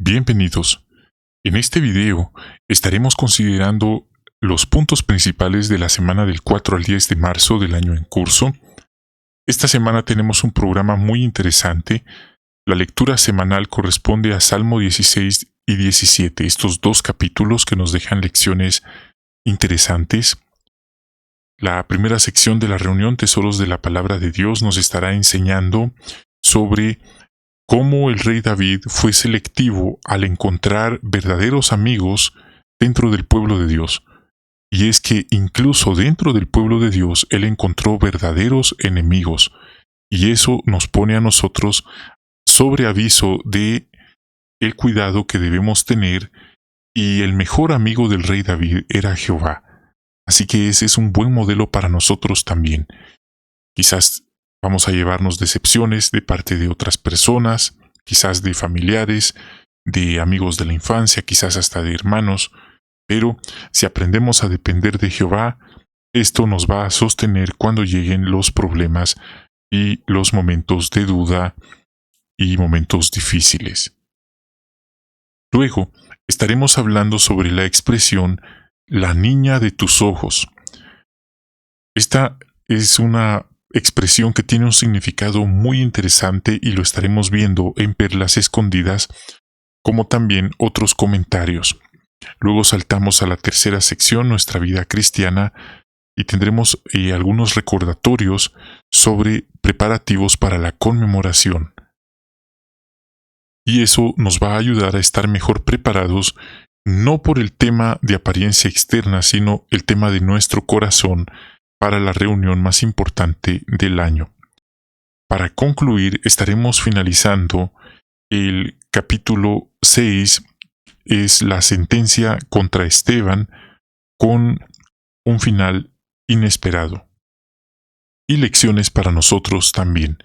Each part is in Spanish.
Bienvenidos. En este video estaremos considerando los puntos principales de la semana del 4 al 10 de marzo del año en curso. Esta semana tenemos un programa muy interesante. La lectura semanal corresponde a Salmo 16 y 17, estos dos capítulos que nos dejan lecciones interesantes. La primera sección de la reunión Tesoros de la Palabra de Dios nos estará enseñando sobre cómo el rey David fue selectivo al encontrar verdaderos amigos dentro del pueblo de Dios. Y es que incluso dentro del pueblo de Dios, él encontró verdaderos enemigos. Y eso nos pone a nosotros sobre aviso de el cuidado que debemos tener, y el mejor amigo del rey David era Jehová. Así que ese es un buen modelo para nosotros también. Quizás vamos a llevarnos decepciones de parte de otras personas, quizás de familiares, de amigos de la infancia, quizás hasta de hermanos, pero si aprendemos a depender de Jehová, esto nos va a sostener cuando lleguen los problemas y los momentos de duda y momentos difíciles. Luego, estaremos hablando sobre la expresión la niña de tus ojos. Esta es una expresión que tiene un significado muy interesante y lo estaremos viendo en Perlas Escondidas, como también otros comentarios. Luego saltamos a la tercera sección, nuestra vida cristiana, y tendremos algunos recordatorios sobre preparativos para la conmemoración. Y eso nos va a ayudar a estar mejor preparados, no por el tema de apariencia externa, sino el tema de nuestro corazón para la reunión más importante del año. Para concluir, estaremos finalizando el capítulo 6, es la sentencia contra Esteban, con un final inesperado. Y lecciones para nosotros también.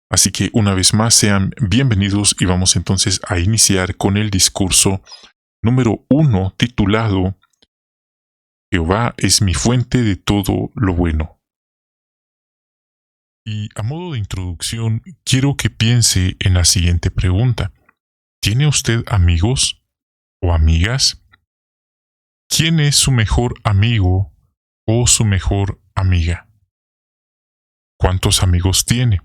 Así que una vez más sean bienvenidos y vamos entonces a iniciar con el discurso número 1 titulado Jehová es mi fuente de todo lo bueno. Y a modo de introducción, quiero que piense en la siguiente pregunta. ¿Tiene usted amigos o amigas? ¿Quién es su mejor amigo o su mejor amiga? ¿Cuántos amigos tiene?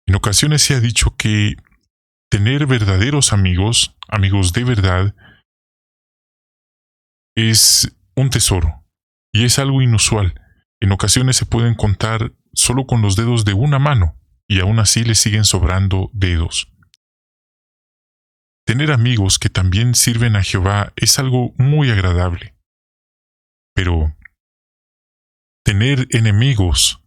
En ocasiones se ha dicho que tener verdaderos amigos, amigos de verdad, es un tesoro y es algo inusual. En ocasiones se pueden contar solo con los dedos de una mano y aún así le siguen sobrando dedos. Tener amigos que también sirven a Jehová es algo muy agradable. Pero tener enemigos,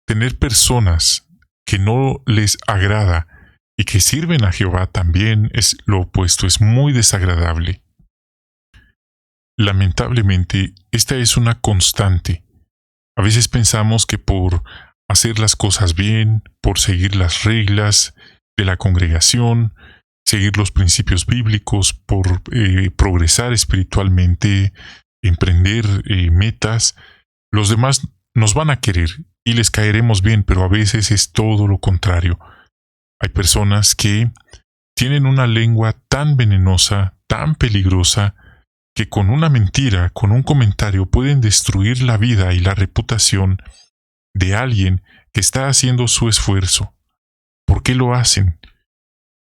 tener personas que no les agrada y que sirven a Jehová también es lo opuesto, es muy desagradable. Lamentablemente, esta es una constante. A veces pensamos que por hacer las cosas bien, por seguir las reglas de la congregación, seguir los principios bíblicos, por progresar espiritualmente, emprender metas, los demás nos van a querer y les caeremos bien, pero a veces es todo lo contrario. Hay personas que tienen una lengua tan venenosa, tan peligrosa, que con una mentira, con un comentario, pueden destruir la vida y la reputación de alguien que está haciendo su esfuerzo. ¿Por qué lo hacen?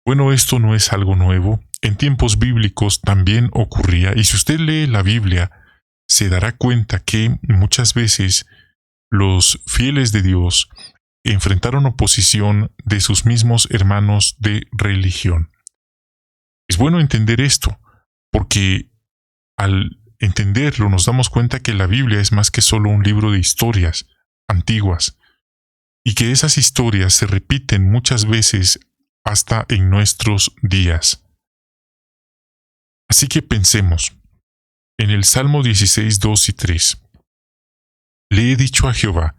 Bueno, esto no es algo nuevo. En tiempos bíblicos también ocurría, y si usted lee la Biblia, se dará cuenta que muchas veces los fieles de Dios enfrentaron oposición de sus mismos hermanos de religión. Es bueno entender esto, porque al entenderlo nos damos cuenta que la Biblia es más que solo un libro de historias antiguas, y que esas historias se repiten muchas veces hasta en nuestros días. Así que pensemos en el Salmo 16, 2 y 3. Le he dicho a Jehová,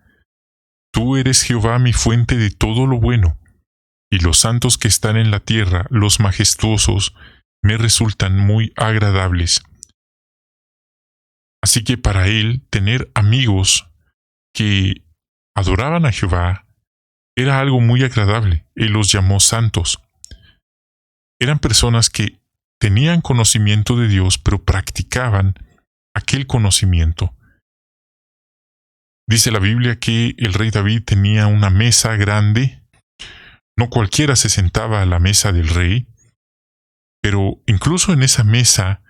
tú eres Jehová mi fuente de todo lo bueno, y los santos que están en la tierra, los majestuosos, me resultan muy agradables. Así que para él, tener amigos que adoraban a Jehová era algo muy agradable. Él los llamó santos. Eran personas que tenían conocimiento de Dios, pero practicaban aquel conocimiento. Dice la Biblia que el rey David tenía una mesa grande. No cualquiera se sentaba a la mesa del rey, pero incluso en esa mesa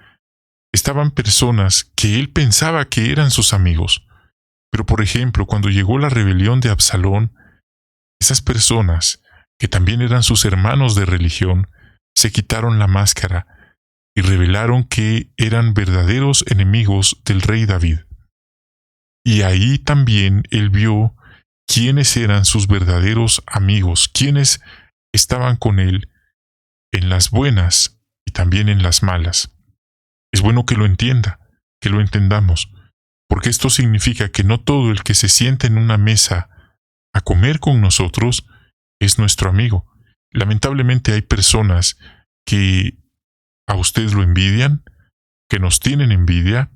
estaban personas que él pensaba que eran sus amigos. Pero por ejemplo, cuando llegó la rebelión de Absalón, esas personas, que también eran sus hermanos de religión, se quitaron la máscara y revelaron que eran verdaderos enemigos del rey David. Y ahí también él vio quiénes eran sus verdaderos amigos, quiénes estaban con él en las buenas y también en las malas. Es bueno que lo entienda, que lo entendamos, porque esto significa que no todo el que se sienta en una mesa a comer con nosotros es nuestro amigo. Lamentablemente hay personas que a usted lo envidian, que nos tienen envidia,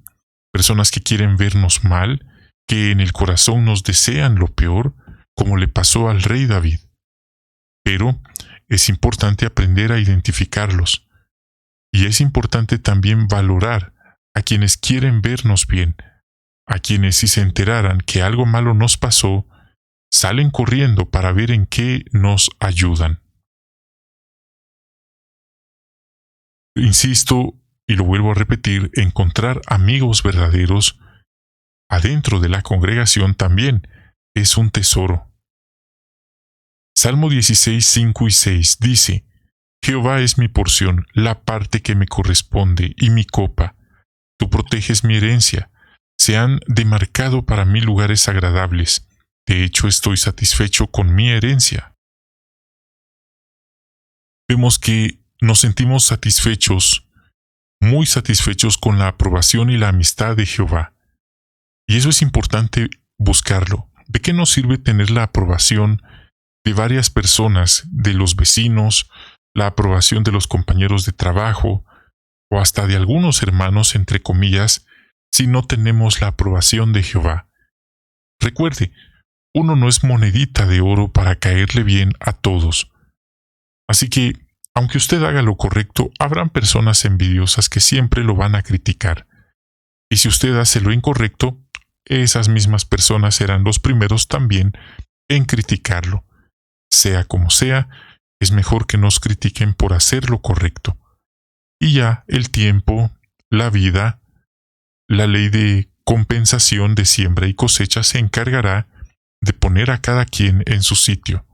personas que quieren vernos mal, que en el corazón nos desean lo peor, como le pasó al rey David. Pero es importante aprender a identificarlos. Y es importante también valorar a quienes quieren vernos bien, a quienes si se enteraran que algo malo nos pasó, salen corriendo para ver en qué nos ayudan. Insisto, y lo vuelvo a repetir, encontrar amigos verdaderos adentro de la congregación también es un tesoro. Salmo 16, 5 y 6 dice: Jehová es mi porción, la parte que me corresponde, y mi copa. Tú proteges mi herencia. Se han demarcado para mí lugares agradables. De hecho, estoy satisfecho con mi herencia. Vemos que nos sentimos satisfechos, muy satisfechos con la aprobación y la amistad de Jehová. Y eso es importante buscarlo. ¿De qué nos sirve tener la aprobación de varias personas, de los vecinos, la aprobación de los compañeros de trabajo, o hasta de algunos hermanos, entre comillas, si no tenemos la aprobación de Jehová? Recuerde, uno no es monedita de oro para caerle bien a todos. Así que, aunque usted haga lo correcto, habrán personas envidiosas que siempre lo van a criticar. Y si usted hace lo incorrecto, esas mismas personas serán los primeros también en criticarlo. Sea como sea, es mejor que nos critiquen por hacer lo correcto. Y ya el tiempo, la vida, la ley de compensación de siembra y cosecha se encargará de poner a cada quien en su sitio.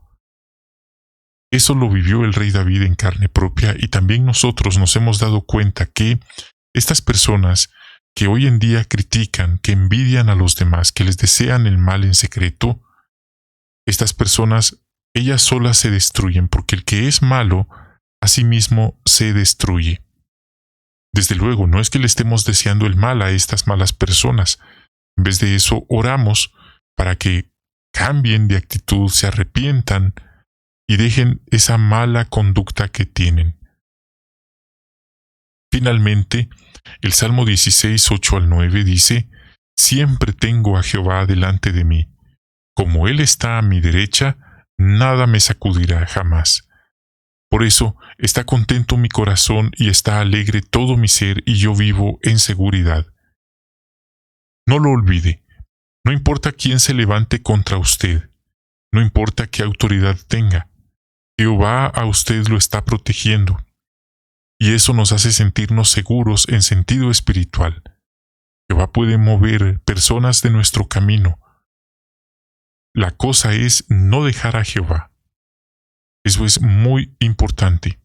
Eso lo vivió el rey David en carne propia, y también nosotros nos hemos dado cuenta que estas personas que hoy en día critican, que envidian a los demás, que les desean el mal en secreto, estas personas, ellas solas se destruyen, porque el que es malo, a sí mismo se destruye. Desde luego, no es que le estemos deseando el mal a estas malas personas. En vez de eso, oramos para que cambien de actitud, se arrepientan y dejen esa mala conducta que tienen. Finalmente, el Salmo 16, 8 al 9 dice: Siempre tengo a Jehová delante de mí. Como Él está a mi derecha, nada me sacudirá jamás. Por eso está contento mi corazón y está alegre todo mi ser, y yo vivo en seguridad. No lo olvide. No importa quién se levante contra usted. No importa qué autoridad tenga. Jehová a usted lo está protegiendo. Y eso nos hace sentirnos seguros en sentido espiritual. Jehová puede mover personas de nuestro camino. La cosa es no dejar a Jehová. Eso es muy importante.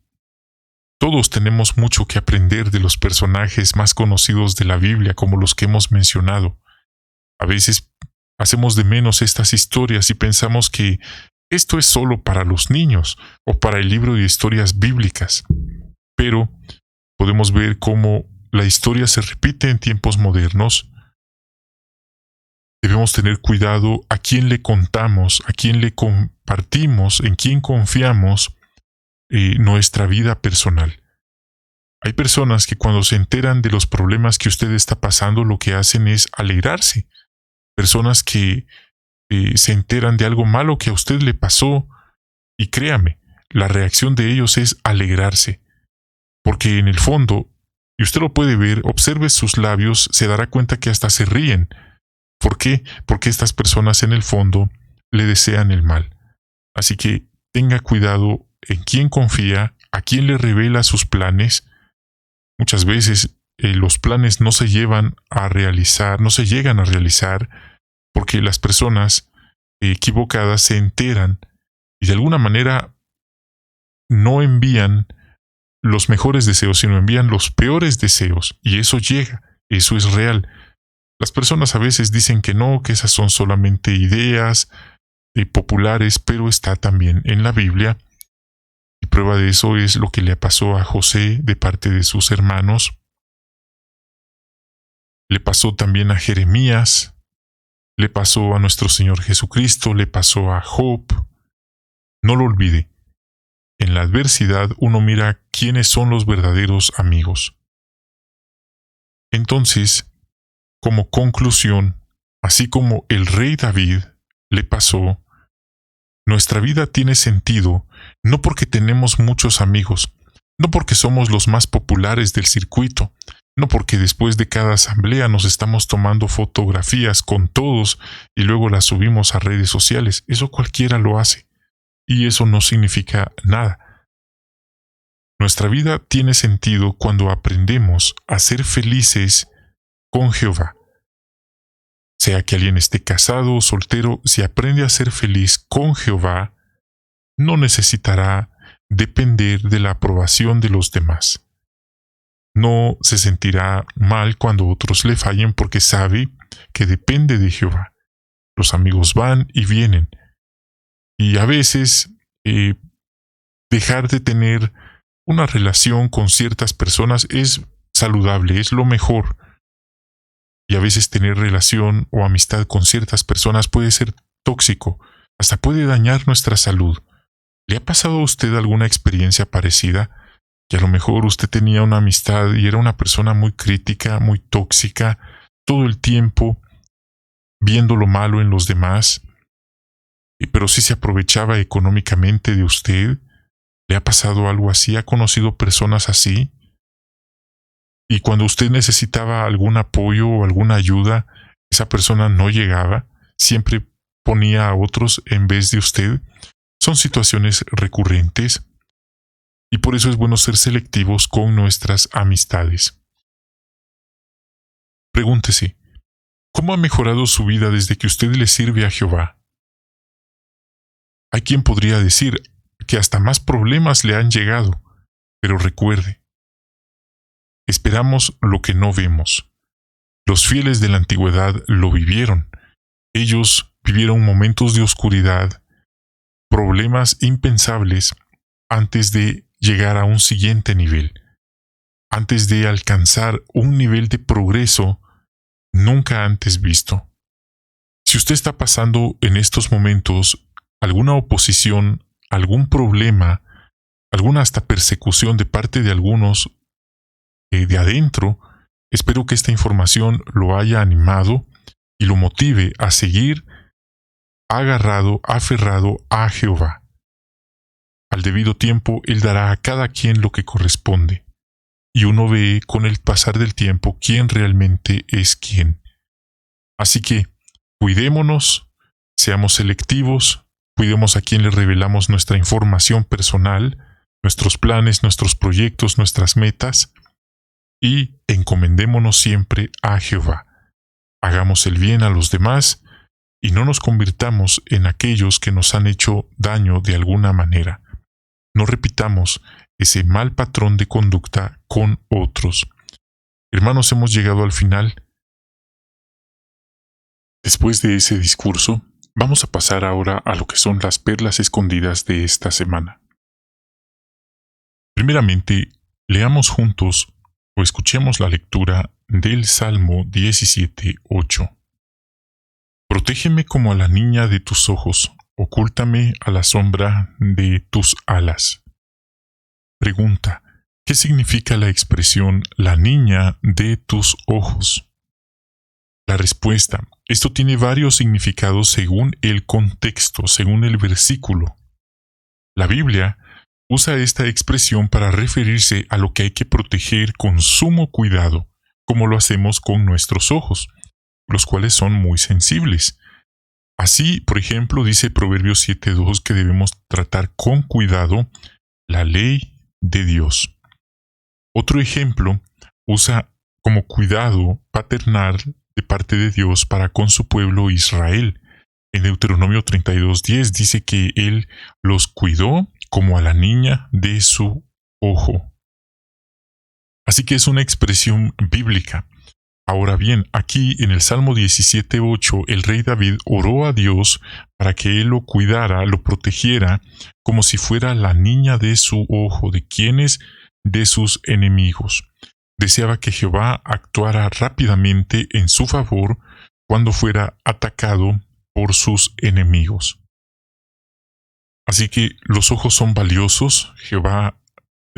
Todos tenemos mucho que aprender de los personajes más conocidos de la Biblia, como los que hemos mencionado. A veces hacemos de menos estas historias y pensamos que esto es solo para los niños o para el libro de historias bíblicas. Pero podemos ver cómo la historia se repite en tiempos modernos. Debemos tener cuidado a quién le contamos, a quién le compartimos, en quién confiamos nuestra vida personal. Hay personas que cuando se enteran de los problemas que usted está pasando, lo que hacen es alegrarse. Personas que se enteran de algo malo que a usted le pasó, y créame, la reacción de ellos es alegrarse. Porque en el fondo, y usted lo puede ver, observe sus labios, se dará cuenta que hasta se ríen. ¿Por qué? Porque estas personas en el fondo le desean el mal. Así que tenga cuidado en quién confía, a quién le revela sus planes. Muchas veces los planes no se llevan a realizar, no se llegan a realizar porque las personas equivocadas se enteran y de alguna manera no envían los mejores deseos, sino envían los peores deseos. Y eso llega, eso es real. Las personas a veces dicen que no, que esas son solamente ideas populares, pero está también en la Biblia. Y prueba de eso es lo que le pasó a José de parte de sus hermanos. Le pasó también a Jeremías, le pasó a nuestro Señor Jesucristo, le pasó a Job. No lo olvide. En la adversidad uno mira quiénes son los verdaderos amigos. Entonces, como conclusión, así como el rey David le pasó, nuestra vida tiene sentido no porque tenemos muchos amigos, no porque somos los más populares del circuito, no porque después de cada asamblea nos estamos tomando fotografías con todos y luego las subimos a redes sociales. Eso cualquiera lo hace, y eso no significa nada. Nuestra vida tiene sentido cuando aprendemos a ser felices con Jehová. Sea que alguien esté casado o soltero, si aprende a ser feliz con Jehová, no necesitará depender de la aprobación de los demás. No se sentirá mal cuando otros le fallen porque sabe que depende de Jehová. Los amigos van y vienen. Y a veces dejar de tener una relación con ciertas personas es saludable, es lo mejor. Y a veces tener relación o amistad con ciertas personas puede ser tóxico, hasta puede dañar nuestra salud. ¿Le ha pasado a usted alguna experiencia parecida? Que a lo mejor usted tenía una amistad y era una persona muy crítica, muy tóxica, todo el tiempo viendo lo malo en los demás, pero sí se aprovechaba económicamente de usted. ¿Le ha pasado algo así? ¿Ha conocido personas así? Y cuando usted necesitaba algún apoyo o alguna ayuda, esa persona no llegaba, siempre ponía a otros en vez de usted. Son situaciones recurrentes y por eso es bueno ser selectivos con nuestras amistades. Pregúntese, ¿cómo ha mejorado su vida desde que usted le sirve a Jehová? Hay quien podría decir que hasta más problemas le han llegado, pero recuerde, esperamos lo que no vemos. Los fieles de la antigüedad lo vivieron. Ellos vivieron momentos de oscuridad, problemas impensables antes de llegar a un siguiente nivel, antes de alcanzar un nivel de progreso nunca antes visto. Si usted está pasando en estos momentos alguna oposición, algún problema, alguna hasta persecución de parte de algunos de adentro, espero que esta información lo haya animado y lo motive a seguir agarrado, aferrado a Jehová. Al debido tiempo, Él dará a cada quien lo que corresponde, y uno ve con el pasar del tiempo quién realmente es quién. Así que, cuidémonos, seamos selectivos, cuidemos a quien le revelamos nuestra información personal, nuestros planes, nuestros proyectos, nuestras metas, y encomendémonos siempre a Jehová. Hagamos el bien a los demás y no nos convirtamos en aquellos que nos han hecho daño de alguna manera. No repitamos ese mal patrón de conducta con otros. Hermanos, hemos llegado al final. Después de ese discurso, vamos a pasar ahora a lo que son las perlas escondidas de esta semana. Primeramente, leamos juntos o escuchemos la lectura del Salmo 17:8. Protégeme como a la niña de tus ojos, ocúltame a la sombra de tus alas. Pregunta, ¿qué significa la expresión la niña de tus ojos? La respuesta, esto tiene varios significados según el contexto, según el versículo. La Biblia Usa esta expresión para referirse a lo que hay que proteger con sumo cuidado, como lo hacemos con nuestros ojos, los cuales son muy sensibles. Así, por ejemplo, dice Proverbios 7:2 que debemos tratar con cuidado la ley de Dios. Otro ejemplo usa como cuidado paternal de parte de Dios para con su pueblo Israel. En Deuteronomio 32:10 dice que Él los cuidó como a la niña de su ojo. Así que es una expresión bíblica. Ahora bien, aquí en el Salmo 17:8, el rey David oró a Dios para que Él lo cuidara, lo protegiera, como si fuera la niña de su ojo. ¿De quiénes? De sus enemigos. Deseaba que Jehová actuara rápidamente en su favor cuando fuera atacado por sus enemigos. Así que los ojos son valiosos. Jehová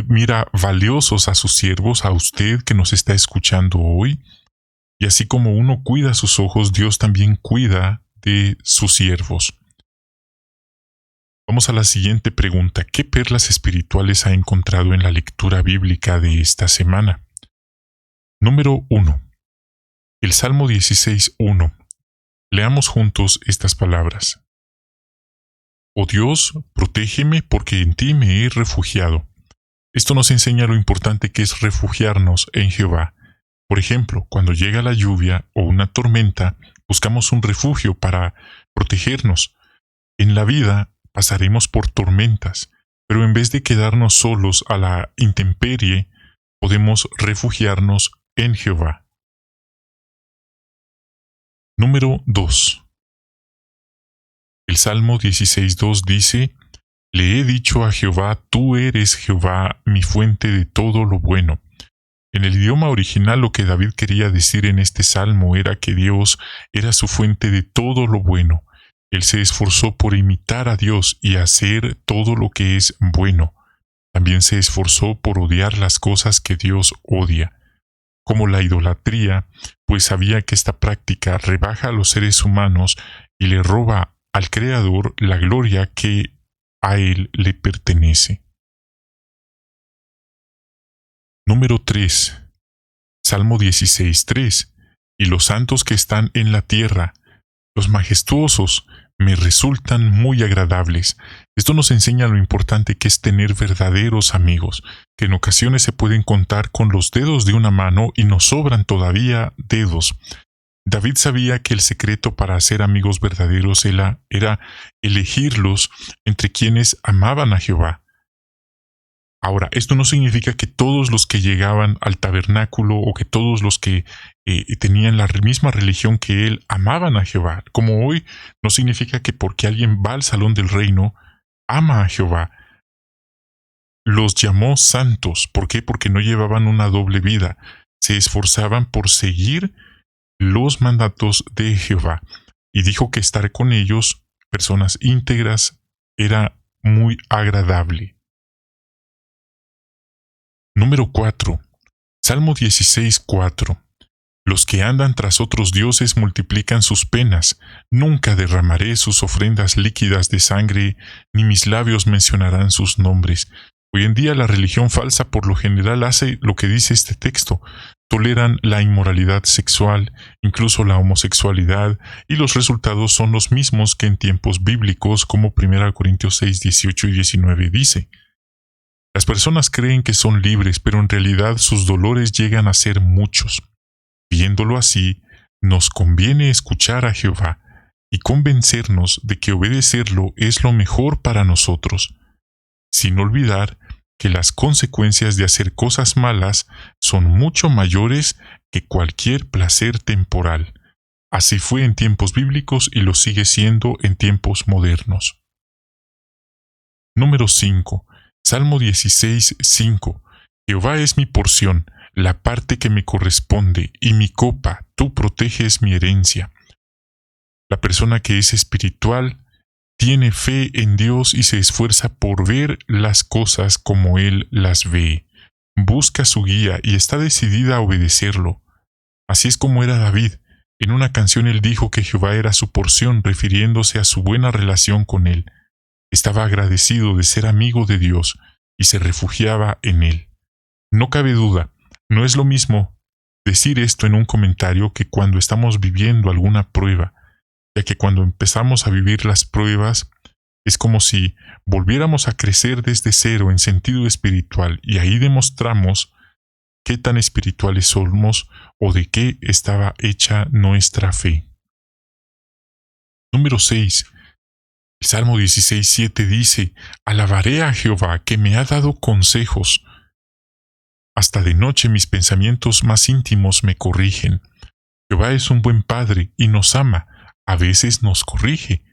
mira valiosos a sus siervos, a usted que nos está escuchando hoy. Y así como uno cuida sus ojos, Dios también cuida de sus siervos. Vamos a la siguiente pregunta. ¿Qué perlas espirituales ha encontrado en la lectura bíblica de esta semana? Número 1. El Salmo 16:1. Leamos juntos estas palabras. Oh Dios, protégeme porque en ti me he refugiado. Esto nos enseña lo importante que es refugiarnos en Jehová. Por ejemplo, cuando llega la lluvia o una tormenta, buscamos un refugio para protegernos. En la vida pasaremos por tormentas, pero en vez de quedarnos solos a la intemperie, podemos refugiarnos en Jehová. Número 2. El Salmo 16:2 dice, Le he dicho a Jehová, tú eres Jehová, mi fuente de todo lo bueno. En el idioma original lo que David quería decir en este salmo era que Dios era su fuente de todo lo bueno. Él se esforzó por imitar a Dios y hacer todo lo que es bueno. También se esforzó por odiar las cosas que Dios odia, como la idolatría, pues sabía que esta práctica rebaja a los seres humanos y le roba al Creador la gloria que a Él le pertenece. Número 3. Salmo 16:3. Y los santos que están en la tierra, los majestuosos, me resultan muy agradables. Esto nos enseña lo importante que es tener verdaderos amigos, que en ocasiones se pueden contar con los dedos de una mano y nos sobran todavía dedos. David sabía que el secreto para hacer amigos verdaderos era elegirlos entre quienes amaban a Jehová. Ahora, esto no significa que todos los que llegaban al tabernáculo o que todos los que tenían la misma religión que él amaban a Jehová. Como hoy, no significa que porque alguien va al salón del reino, ama a Jehová. Los llamó santos. ¿Por qué? Porque no llevaban una doble vida. Se esforzaban por seguir los mandatos de Jehová. Y dijo que estar con ellos, personas íntegras, era muy agradable. Número 4. Salmo 16:4. Los que andan tras otros dioses multiplican sus penas. Nunca derramaré sus ofrendas líquidas de sangre, ni mis labios mencionarán sus nombres. Hoy en día la religión falsa por lo general hace lo que dice este texto. Toleran la inmoralidad sexual, incluso la homosexualidad, y los resultados son los mismos que en tiempos bíblicos, como 1 Corintios 6:18 y 19 dice. Las personas creen que son libres, pero en realidad sus dolores llegan a ser muchos. Viéndolo así, nos conviene escuchar a Jehová y convencernos de que obedecerlo es lo mejor para nosotros, sin olvidar que las consecuencias de hacer cosas malas son mucho mayores que cualquier placer temporal. Así fue en tiempos bíblicos y lo sigue siendo en tiempos modernos. Número 5. Salmo 16:5. Jehová es mi porción, la parte que me corresponde, y mi copa, tú proteges mi herencia. La persona que es espiritual tiene fe en Dios y se esfuerza por ver las cosas como Él las ve. Busca su guía y está decidida a obedecerlo. Así es como era David. En una canción él dijo que Jehová era su porción, refiriéndose a su buena relación con Él. Estaba agradecido de ser amigo de Dios. y se refugiaba en Él. No cabe duda, no es lo mismo decir esto en un comentario que cuando estamos viviendo alguna prueba, ya que cuando empezamos a vivir las pruebas es como si volviéramos a crecer desde cero en sentido espiritual, y ahí demostramos qué tan espirituales somos o de qué estaba hecha nuestra fe. Número 6. El Salmo 16:7 dice: Alabaré a Jehová, que me ha dado consejos. Hasta de noche mis pensamientos más íntimos me corrigen. Jehová es un buen padre y nos ama, a veces nos corrige.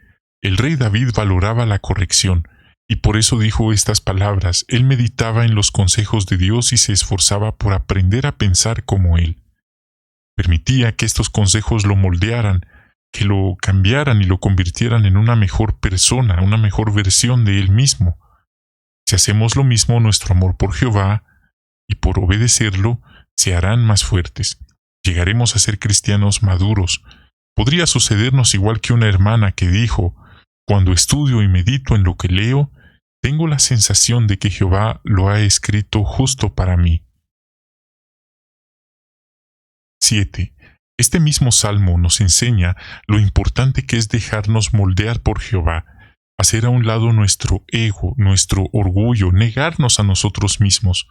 El rey David valoraba la corrección, y por eso dijo estas palabras. Él meditaba en los consejos de Dios y se esforzaba por aprender a pensar como Él. Permitía que estos consejos lo moldearan, que lo cambiaran y lo convirtieran en una mejor persona, una mejor versión de Él mismo. Si hacemos lo mismo, nuestro amor por Jehová y por obedecerlo se harán más fuertes. Llegaremos a ser cristianos maduros. Podría sucedernos igual que una hermana que dijo: cuando estudio y medito en lo que leo, tengo la sensación de que Jehová lo ha escrito justo para mí. 7. Este mismo salmo nos enseña lo importante que es dejarnos moldear por Jehová, hacer a un lado nuestro ego, nuestro orgullo, negarnos a nosotros mismos.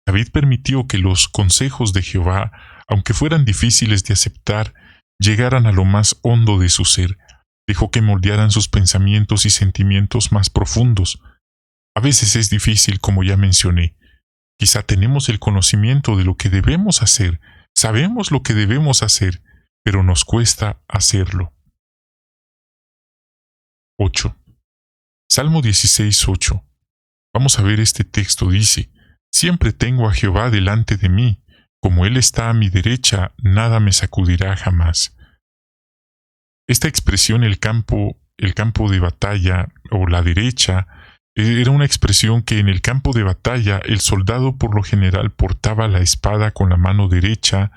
David permitió que los consejos de Jehová, aunque fueran difíciles de aceptar, llegaran a lo más hondo de su ser. Dejó que moldearan sus pensamientos y sentimientos más profundos. A veces es difícil, como ya mencioné. Quizá tenemos el conocimiento de lo que debemos hacer, sabemos lo que debemos hacer, pero nos cuesta hacerlo. 8. Salmo 16:8. Vamos a ver este texto. Dice: Siempre tengo a Jehová delante de mí, como Él está a mi derecha, nada me sacudirá jamás. Esta expresión, el campo de batalla o la derecha, era una expresión que en el campo de batalla el soldado por lo general portaba la espada con la mano derecha.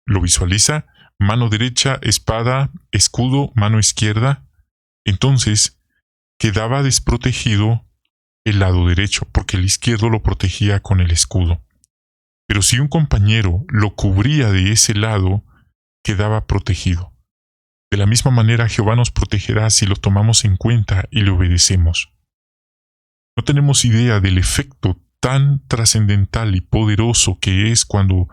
¿Lo visualiza? Mano derecha, espada, escudo, mano izquierda. Entonces, quedaba desprotegido el lado derecho, porque el izquierdo lo protegía con el escudo. Pero si un compañero lo cubría de ese lado, quedaba protegido. De la misma manera, Jehová nos protegerá si lo tomamos en cuenta y le obedecemos. No tenemos idea del efecto tan trascendental y poderoso que es cuando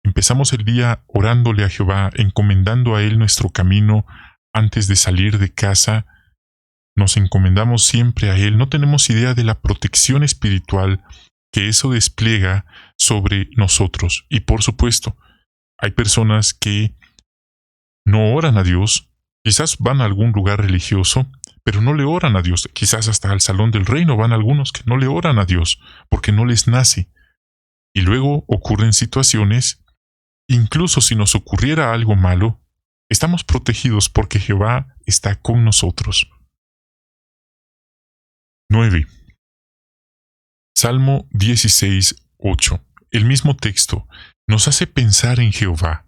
empezamos el día orándole a Jehová, encomendando a Él nuestro camino antes de salir de casa. Nos encomendamos siempre a Él. No tenemos idea de la protección espiritual que eso despliega sobre nosotros. Y por supuesto, hay personas que no oran a Dios, quizás van a algún lugar religioso, pero no le oran a Dios. Quizás hasta al salón del reino van algunos que no le oran a Dios, porque no les nace. Y luego ocurren situaciones, incluso si nos ocurriera algo malo, estamos protegidos porque Jehová está con nosotros. 9. Salmo 16:8. El mismo texto nos hace pensar en Jehová.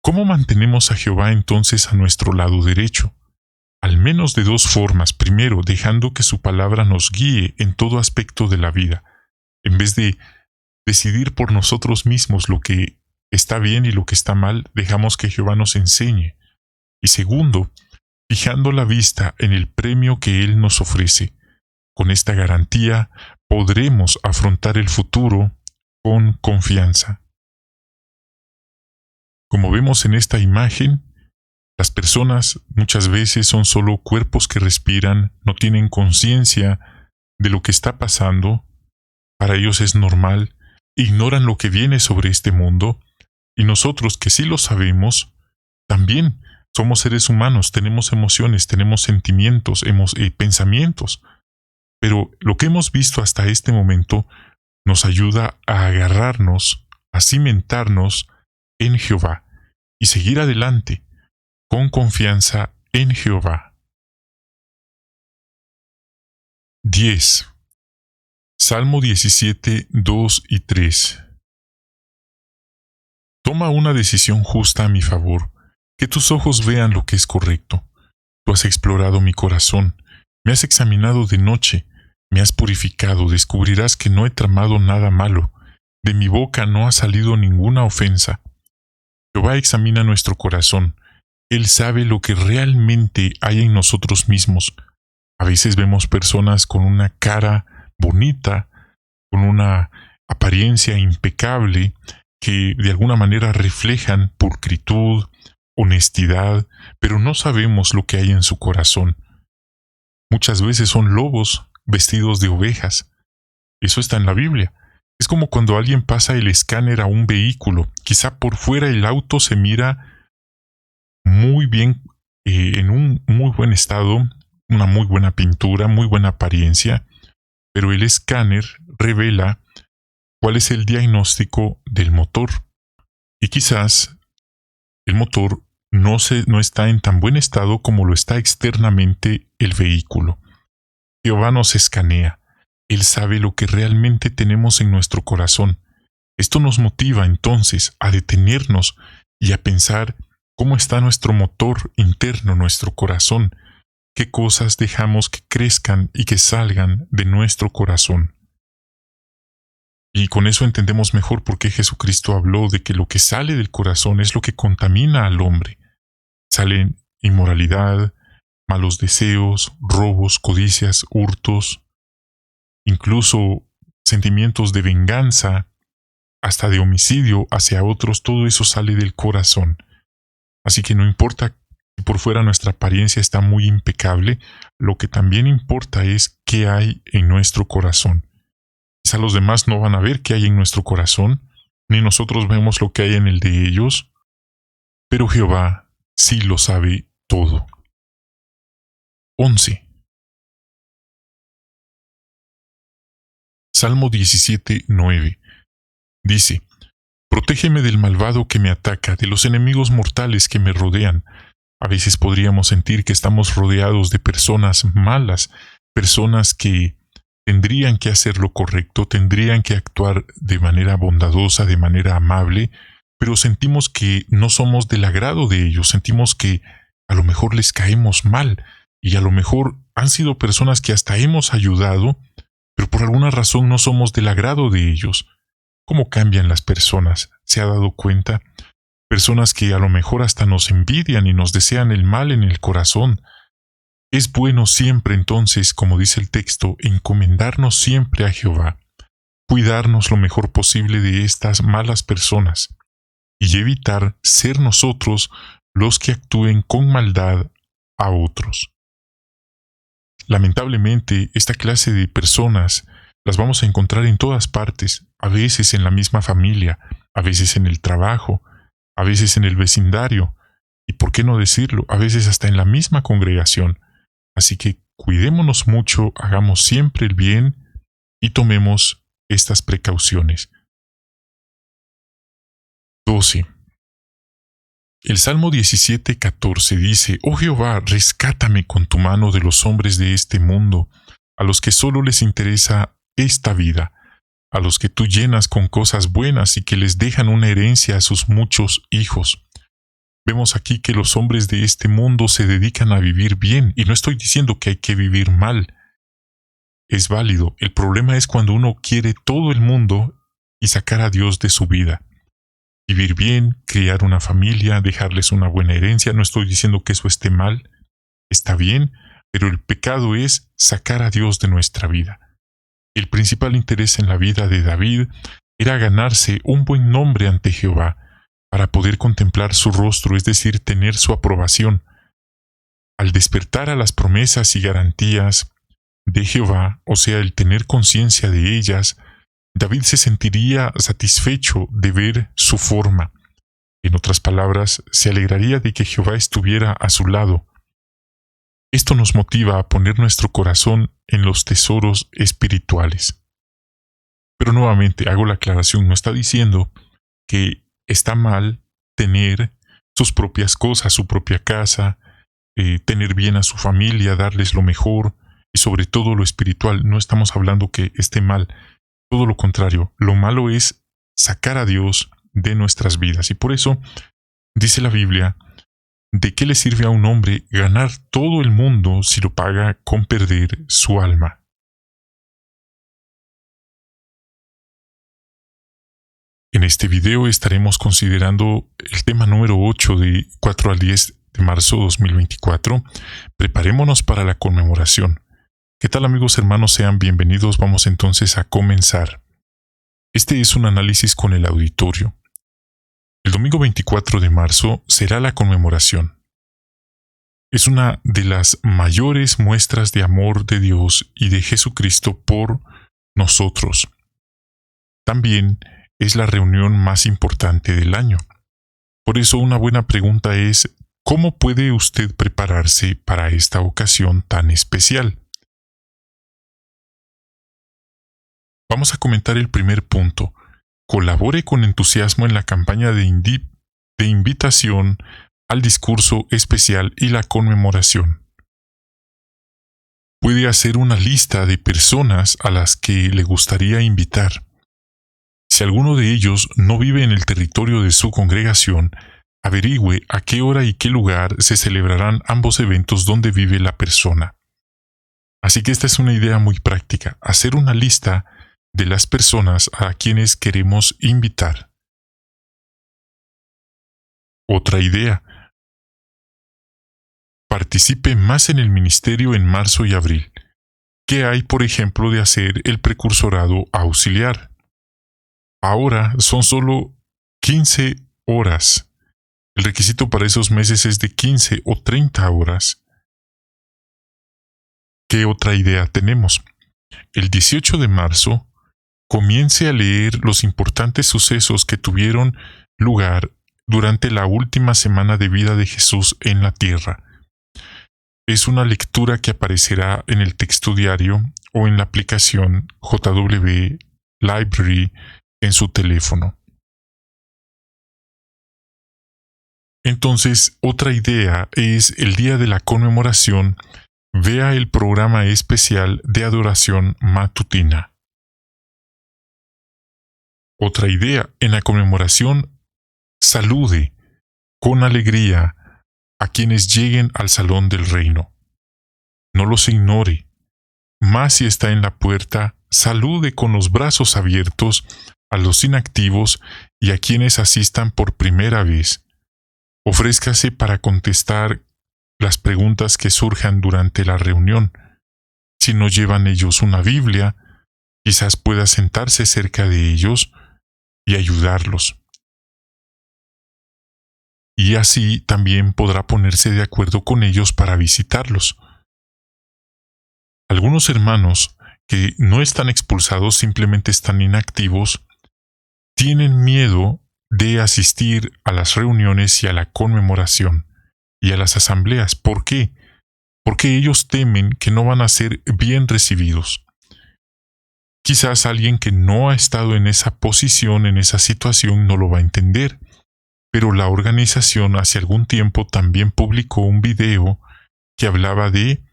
¿Cómo mantenemos a Jehová entonces a nuestro lado derecho? Al menos de dos formas. Primero, dejando que su palabra nos guíe en todo aspecto de la vida, en vez de decidir por nosotros mismos lo que está bien y lo que está mal, dejamos que Jehová nos enseñe. Y segundo, fijando la vista en el premio que Él nos ofrece. Con esta garantía podremos afrontar el futuro con confianza. Como vemos en esta imagen, las personas muchas veces son solo cuerpos que respiran, no tienen conciencia de lo que está pasando. Para ellos es normal, ignoran lo que viene sobre este mundo, y nosotros que sí lo sabemos, también somos seres humanos, tenemos emociones, tenemos sentimientos, pensamientos. Pero lo que hemos visto hasta este momento nos ayuda a agarrarnos, a cimentarnos en Jehová y seguir adelante con confianza en Jehová. 10. Salmo 17, 2 y 3. Toma una decisión justa a mi favor, que tus ojos vean lo que es correcto. Tú has explorado mi corazón, me has examinado de noche, Me has purificado, descubrirás que no he tramado nada malo. De mi boca no ha salido ninguna ofensa. Jehová examina nuestro corazón. Él sabe lo que realmente hay en nosotros mismos. A veces vemos personas con una cara bonita, con una apariencia impecable, que de alguna manera reflejan pulcritud, honestidad, pero no sabemos lo que hay en su corazón. Muchas veces son lobos vestidos de ovejas. Eso está en la Biblia. Es como cuando alguien pasa el escáner a un vehículo. Quizá por fuera el auto se mira muy bien, en un muy buen estado, una muy buena pintura, muy buena apariencia, pero el escáner revela cuál es el diagnóstico del motor. Y quizás el motor no está en tan buen estado como lo está externamente el vehículo. Jehová nos escanea. Él sabe lo que realmente tenemos en nuestro corazón. Esto nos motiva entonces a detenernos y a pensar cómo está nuestro motor interno, nuestro corazón, qué cosas dejamos que crezcan y que salgan de nuestro corazón. Y con eso entendemos mejor por qué Jesucristo habló de que lo que sale del corazón es lo que contamina al hombre. Salen inmoralidad, malos deseos, robos, codicias, hurtos, incluso sentimientos de venganza, hasta de homicidio hacia otros. Todo eso sale del corazón. Así que no importa si por fuera nuestra apariencia está muy impecable, lo que también importa es qué hay en nuestro corazón. Quizá los demás no van a ver qué hay en nuestro corazón, ni nosotros vemos lo que hay en el de ellos, pero Jehová sí lo sabe todo. 11. Salmo 17:9. Dice: Protégeme del malvado que me ataca, de los enemigos mortales que me rodean. A veces podríamos sentir que estamos rodeados de personas malas, personas que tendrían que hacer lo correcto, tendrían que actuar de manera bondadosa, de manera amable, pero sentimos que no somos del agrado de ellos, sentimos que a lo mejor les caemos mal, y a lo mejor han sido personas que hasta hemos ayudado, pero por alguna razón no somos del agrado de ellos. ¿Cómo cambian las personas? ¿Se ha dado cuenta? Personas que a lo mejor hasta nos envidian y nos desean el mal en el corazón. Es bueno siempre entonces, como dice el texto, encomendarnos siempre a Jehová, cuidarnos lo mejor posible de estas malas personas y evitar ser nosotros los que actúen con maldad a otros. Lamentablemente, esta clase de personas las vamos a encontrar en todas partes, a veces en la misma familia, a veces en el trabajo, a veces en el vecindario, y por qué no decirlo, a veces hasta en la misma congregación. Así que cuidémonos mucho, hagamos siempre el bien y tomemos estas precauciones. 12. El Salmo 17:14 dice: Oh Jehová, rescátame con tu mano de los hombres de este mundo, a los que solo les interesa esta vida, a los que tú llenas con cosas buenas y que les dejan una herencia a sus muchos hijos. Vemos aquí que los hombres de este mundo se dedican a vivir bien, y no estoy diciendo que hay que vivir mal. Es válido. El problema es cuando uno quiere todo el mundo y sacar a Dios de su vida. Vivir bien, criar una familia, dejarles una buena herencia, no estoy diciendo que eso esté mal, está bien, pero el pecado es sacar a Dios de nuestra vida. El principal interés en la vida de David era ganarse un buen nombre ante Jehová, para poder contemplar su rostro, es decir, tener su aprobación. Al despertar a las promesas y garantías de Jehová, o sea, el tener conciencia de ellas, David se sentiría satisfecho de ver su forma. En otras palabras, se alegraría de que Jehová estuviera a su lado. Esto nos motiva a poner nuestro corazón en los tesoros espirituales. Pero nuevamente hago la aclaración, no está diciendo que está mal tener sus propias cosas, su propia casa, tener bien a su familia, darles lo mejor y sobre todo lo espiritual. No estamos hablando que esté mal. Todo lo contrario, lo malo es sacar a Dios de nuestras vidas. Y por eso dice la Biblia: ¿de qué le sirve a un hombre ganar todo el mundo si lo paga con perder su alma? En este video estaremos considerando el tema número 8 de 4 al 10 de marzo 2024. Preparémonos para la conmemoración. ¿Qué tal, amigos hermanos? Sean bienvenidos. Vamos entonces a comenzar. Este es un análisis con el auditorio. El domingo 24 de marzo será la conmemoración. Es una de las mayores muestras de amor de Dios y de Jesucristo por nosotros. También es la reunión más importante del año. Por eso una buena pregunta es, ¿cómo puede usted prepararse para esta ocasión tan especial? Vamos a comentar el primer punto. Colabore con entusiasmo en la campaña de invitación al discurso especial y la conmemoración. Puede hacer una lista de personas a las que le gustaría invitar. Si alguno de ellos no vive en el territorio de su congregación, averigüe a qué hora y qué lugar se celebrarán ambos eventos donde vive la persona. Así que esta es una idea muy práctica, hacer una lista de las personas a quienes queremos invitar. Otra idea. Participe más en el ministerio en marzo y abril. ¿Qué hay, por ejemplo, de hacer el precursorado auxiliar? Ahora son solo 15 horas. El requisito para esos meses es de 15 o 30 horas. ¿Qué otra idea tenemos? El 18 de marzo, comience a leer los importantes sucesos que tuvieron lugar durante la última semana de vida de Jesús en la tierra. Es una lectura que aparecerá en el texto diario o en la aplicación JW Library en su teléfono. Entonces, otra idea es el día de la conmemoración, vea el programa especial de adoración matutina. Otra idea, en la conmemoración, salude con alegría a quienes lleguen al salón del reino. No los ignore. Más si está en la puerta, salude con los brazos abiertos a los inactivos y a quienes asistan por primera vez. Ofrézcase para contestar las preguntas que surjan durante la reunión. Si no llevan ellos una Biblia, quizás pueda sentarse cerca de ellos y ayudarlos. Y así también podrá ponerse de acuerdo con ellos para visitarlos. Algunos hermanos que no están expulsados, simplemente están inactivos, tienen miedo de asistir a las reuniones y a la conmemoración y a las asambleas. ¿Por qué? Porque ellos temen que no van a ser bien recibidos. Quizás alguien que no ha estado en esa posición, en esa situación, no lo va a entender. Pero la organización hace algún tiempo también publicó un video que hablaba de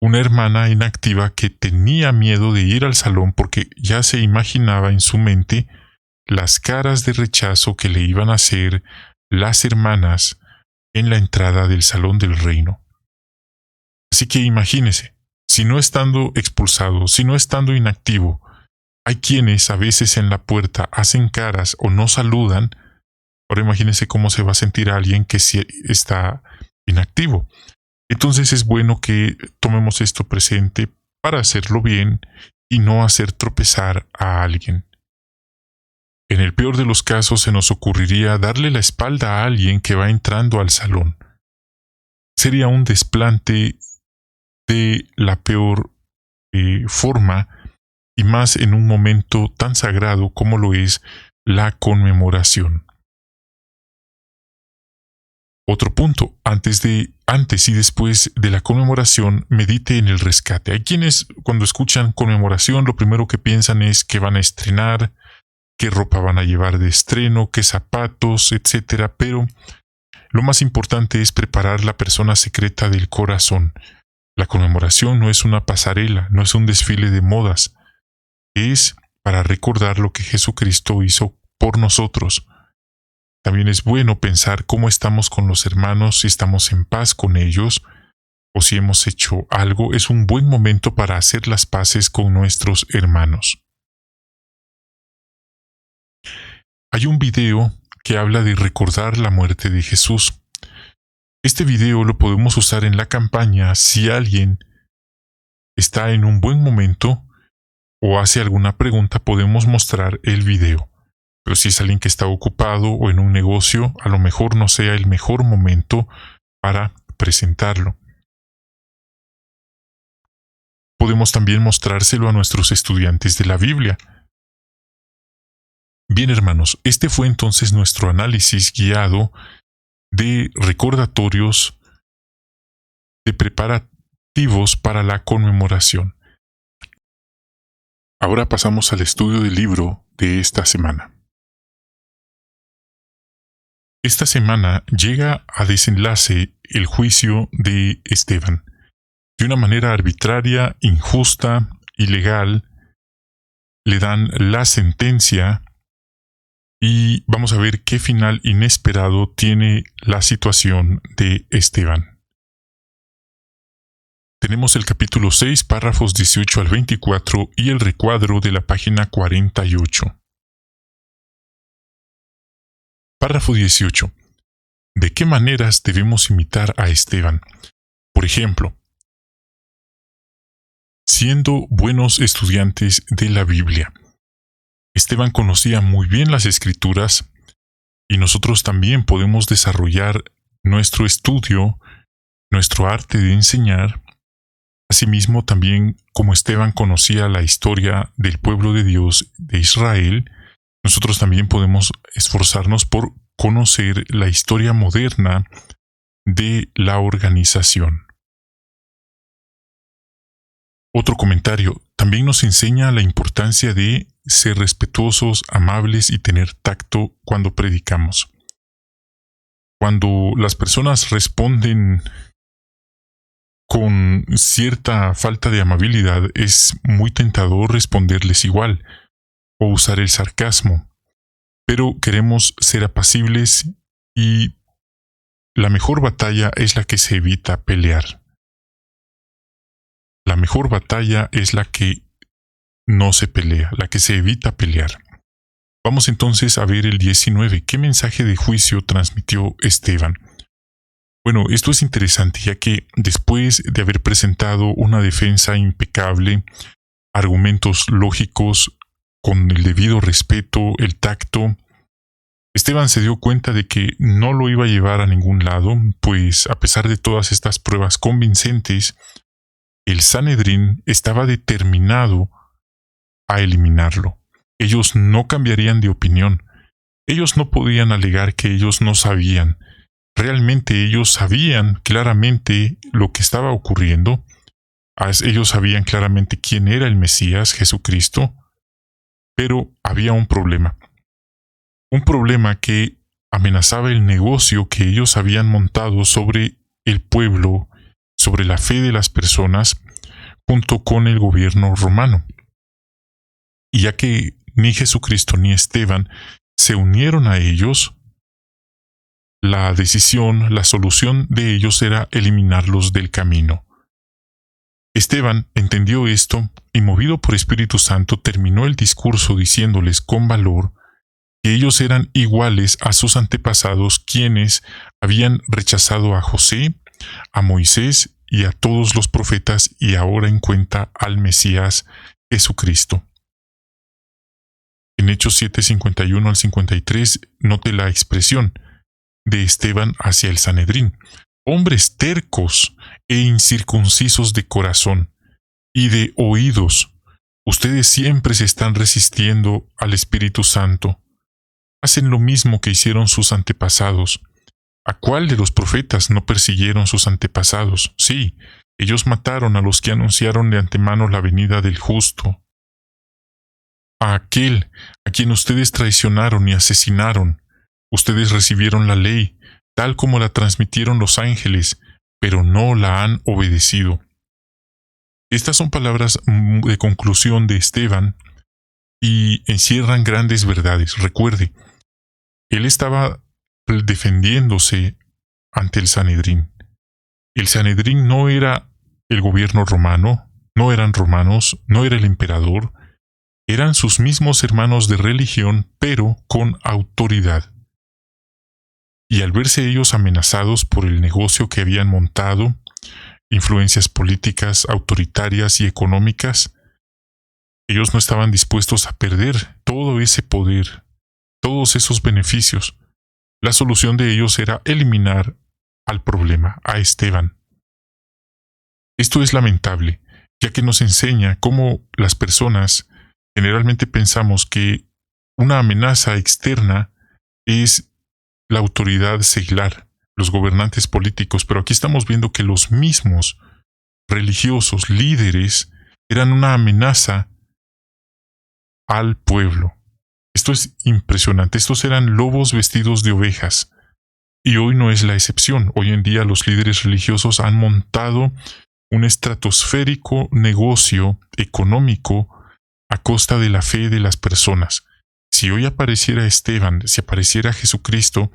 una hermana inactiva que tenía miedo de ir al salón porque ya se imaginaba en su mente las caras de rechazo que le iban a hacer las hermanas en la entrada del salón del reino. Así que imagínese, si no estando expulsado, si no estando inactivo, hay quienes a veces en la puerta hacen caras o no saludan. Ahora imagínense cómo se va a sentir alguien que sí está inactivo. Entonces es bueno que tomemos esto presente para hacerlo bien y no hacer tropezar a alguien. En el peor de los casos se nos ocurriría darle la espalda a alguien que va entrando al salón. Sería un desplante de la peor forma y más en un momento tan sagrado como lo es la conmemoración. Otro punto, antes y después de la conmemoración, medite en el rescate. Hay quienes cuando escuchan conmemoración lo primero que piensan es que van a estrenar, qué ropa van a llevar de estreno, qué zapatos, etc. Pero lo más importante es preparar la persona secreta del corazón. La conmemoración no es una pasarela, no es un desfile de modas. Es para recordar lo que Jesucristo hizo por nosotros. También es bueno pensar cómo estamos con los hermanos, si estamos en paz con ellos o si hemos hecho algo. Es un buen momento para hacer las paces con nuestros hermanos. hay un video que habla de recordar la muerte de Jesús. Este video lo podemos usar en la campaña si alguien está en un buen momento o hace alguna pregunta, podemos mostrar el video. Pero si es alguien que está ocupado o en un negocio, a lo mejor no sea el mejor momento para presentarlo. Podemos también mostrárselo a nuestros estudiantes de la Biblia. Bien, hermanos, este fue entonces nuestro análisis guiado de recordatorios de preparativos para la conmemoración. Ahora pasamos al estudio del libro de esta semana. Esta semana llega a desenlace el juicio de Esteban. De una manera arbitraria, injusta, ilegal, le dan la sentencia y vamos a ver qué final inesperado tiene la situación de Esteban. Tenemos el capítulo 6, párrafos 18 al 24 y el recuadro de la página 48. Párrafo 18. ¿De qué maneras debemos imitar a Esteban? Por ejemplo, siendo buenos estudiantes de la Biblia. Esteban conocía muy bien las Escrituras y nosotros también podemos desarrollar nuestro estudio, nuestro arte de enseñar. Asimismo, también como Esteban conocía la historia del pueblo de Dios de Israel, nosotros también podemos esforzarnos por conocer la historia moderna de la organización. Otro comentario, también nos enseña la importancia de ser respetuosos, amables y tener tacto cuando predicamos. Cuando las personas responden con cierta falta de amabilidad, es muy tentador responderles igual o usar el sarcasmo. Pero queremos ser apacibles y la mejor batalla es la que se evita pelear. La mejor batalla es la que no se pelea, la que se evita pelear. Vamos entonces a ver el 19. ¿Qué mensaje de juicio transmitió Esteban? Bueno, esto es interesante ya que después de haber presentado una defensa impecable, argumentos lógicos, con el debido respeto, el tacto, Esteban se dio cuenta de que no lo iba a llevar a ningún lado, pues a pesar de todas estas pruebas convincentes, el Sanedrín estaba determinado a eliminarlo. Ellos no cambiarían de opinión. Ellos no podían alegar que ellos no sabían. Realmente ellos sabían claramente lo que estaba ocurriendo. Ellos sabían claramente quién era el Mesías, Jesucristo. Pero había un problema. Un problema que amenazaba el negocio que ellos habían montado sobre el pueblo, sobre la fe de las personas, junto con el gobierno romano. Y ya que ni Jesucristo ni Esteban se unieron a ellos, la decisión, la solución de ellos era eliminarlos del camino. Esteban entendió esto y, movido por Espíritu Santo, terminó el discurso diciéndoles con valor que ellos eran iguales a sus antepasados, quienes habían rechazado a José, a Moisés y a todos los profetas, y ahora en cuenta al Mesías Jesucristo. En Hechos 7, 51 al 53, note la expresión de Esteban hacia el Sanedrín. Hombres tercos e incircuncisos de corazón y de oídos, ustedes siempre se están resistiendo al Espíritu Santo. Hacen lo mismo que hicieron sus antepasados. ¿A cuál de los profetas no persiguieron sus antepasados? Sí, ellos mataron a los que anunciaron de antemano la venida del justo. A aquel a quien ustedes traicionaron y asesinaron. Ustedes recibieron la ley, tal como la transmitieron los ángeles, pero no la han obedecido. Estas son palabras de conclusión de Esteban y encierran grandes verdades. Recuerde, él estaba defendiéndose ante el Sanedrín. El Sanedrín no era el gobierno romano, no eran romanos, no era el emperador, Eran sus mismos hermanos de religión, pero con autoridad. Y al verse ellos amenazados por el negocio que habían montado, influencias políticas, autoritarias y económicas, ellos no estaban dispuestos a perder todo ese poder, todos esos beneficios. La solución de ellos era eliminar al problema, a Esteban. Esto es lamentable, ya que nos enseña cómo las personas generalmente pensamos que una amenaza externa es la autoridad seglar, los gobernantes políticos, pero aquí estamos viendo que los mismos religiosos, líderes, eran una amenaza al pueblo. Esto es impresionante. Estos eran lobos vestidos de ovejas. Y hoy no es la excepción. Hoy en día los líderes religiosos han montado un estratosférico negocio económico a costa de la fe de las personas. Si hoy apareciera Esteban, si apareciera Jesucristo,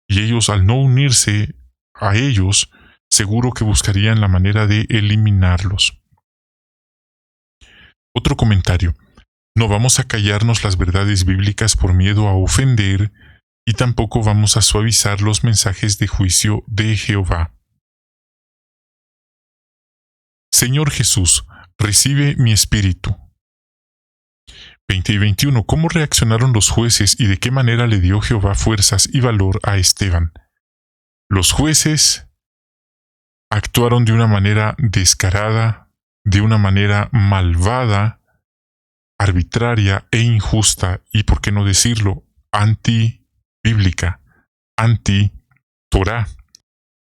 y ellos al no unirse a ellos, seguro que buscarían la manera de eliminarlos. Otro comentario. No vamos a callarnos las verdades bíblicas por miedo a ofender, y tampoco vamos a suavizar los mensajes de juicio de Jehová. Señor Jesús, recibe mi espíritu. 20 y 21. ¿Cómo reaccionaron los jueces y de qué manera le dio Jehová fuerzas y valor a Esteban? Los jueces actuaron de una manera descarada, de una manera malvada, arbitraria e injusta, y por qué no decirlo, antibíblica, anti-Torá,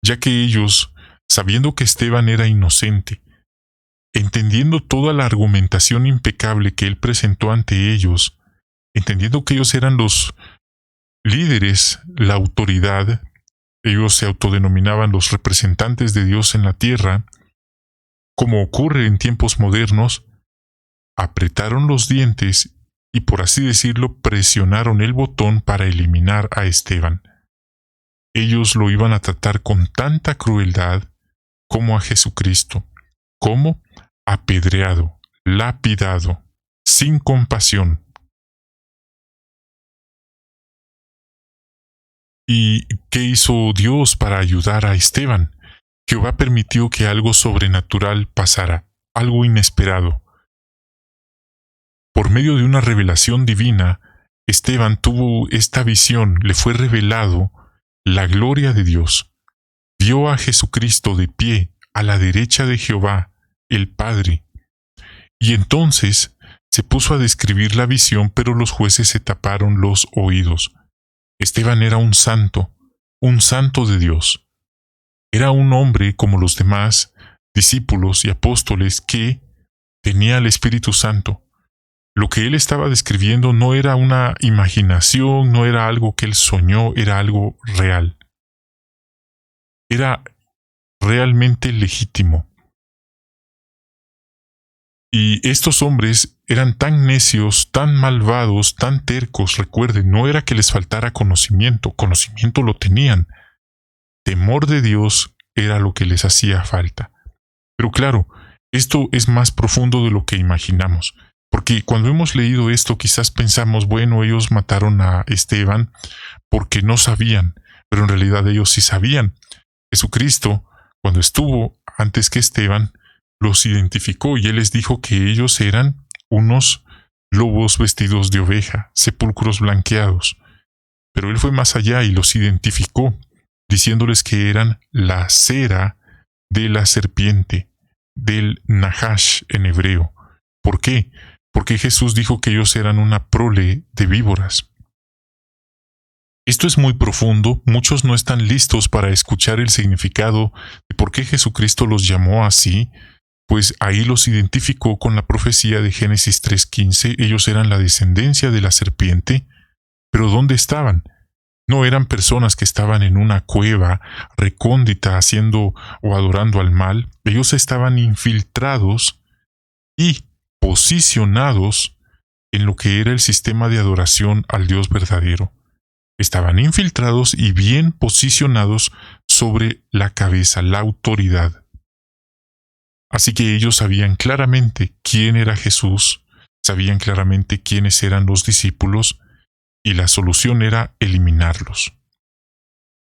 ya que ellos, sabiendo que Esteban era inocente, entendiendo toda la argumentación impecable que él presentó ante ellos, entendiendo que ellos eran los líderes, la autoridad, ellos se autodenominaban los representantes de Dios en la tierra, como ocurre en tiempos modernos, apretaron los dientes y, por así decirlo, presionaron el botón para eliminar a Esteban. Ellos lo iban a tratar con tanta crueldad como a Jesucristo, como apedreado, lapidado, sin compasión. ¿Y qué hizo Dios para ayudar a Esteban? Jehová permitió que algo sobrenatural pasara, algo inesperado. Por medio de una revelación divina, Esteban tuvo esta visión, le fue revelado la gloria de Dios. Vio a Jesucristo de pie a la derecha de Jehová, el Padre. Y entonces se puso a describir la visión, pero los jueces se taparon los oídos. Esteban era un santo de Dios. Era un hombre como los demás discípulos y apóstoles que tenía el Espíritu Santo. Lo que él estaba describiendo no era una imaginación, no era algo que él soñó, era algo real. Era realmente legítimo. Y estos hombres eran tan necios, tan malvados, tan tercos, recuerden, no era que les faltara conocimiento lo tenían. Temor de Dios era lo que les hacía falta. Pero claro, esto es más profundo de lo que imaginamos. Porque cuando hemos leído esto quizás pensamos, bueno, ellos mataron a Esteban porque no sabían, pero en realidad ellos sí sabían. Jesucristo, cuando estuvo antes que Esteban, los identificó y él les dijo que ellos eran unos lobos vestidos de oveja, sepulcros blanqueados. Pero él fue más allá y los identificó, diciéndoles que eran la cera de la serpiente, del Nahash en hebreo. ¿Por qué? Porque Jesús dijo que ellos eran una prole de víboras. Esto es muy profundo, muchos no están listos para escuchar el significado de por qué Jesucristo los llamó así, pues ahí los identificó con la profecía de Génesis 3:15, ellos eran la descendencia de la serpiente, pero ¿dónde estaban? No eran personas que estaban en una cueva recóndita haciendo o adorando al mal, ellos estaban infiltrados y posicionados en lo que era el sistema de adoración al Dios verdadero. Estaban infiltrados y bien posicionados sobre la cabeza, la autoridad. Así que ellos sabían claramente quién era Jesús, sabían claramente quiénes eran los discípulos y la solución era eliminarlos.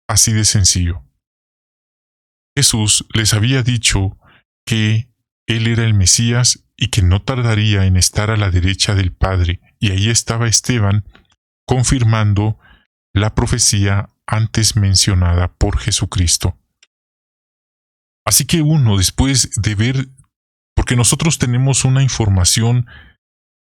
Así de sencillo. Jesús les había dicho que Él era el Mesías y que no tardaría en estar a la derecha del Padre, y ahí estaba Esteban confirmando la profecía antes mencionada por Jesucristo. Así que uno, después de ver, porque nosotros tenemos una información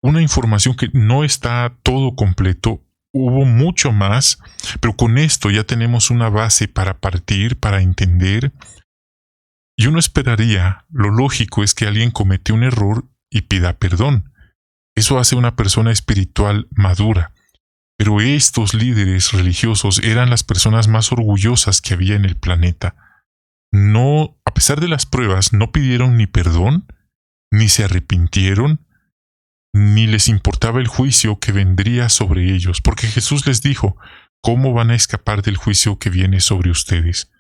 que no está todo completo, hubo mucho más, pero con esto ya tenemos una base para partir, para entender. Y uno esperaría, lo lógico es que alguien comete un error y pida perdón. Eso hace una persona espiritual madura. Pero estos líderes religiosos eran las personas más orgullosas que había en el planeta. No, a pesar de las pruebas, no pidieron ni perdón, ni se arrepintieron, ni les importaba el juicio que vendría sobre ellos, porque Jesús les dijo, ¿cómo van a escapar del juicio que viene sobre ustedes?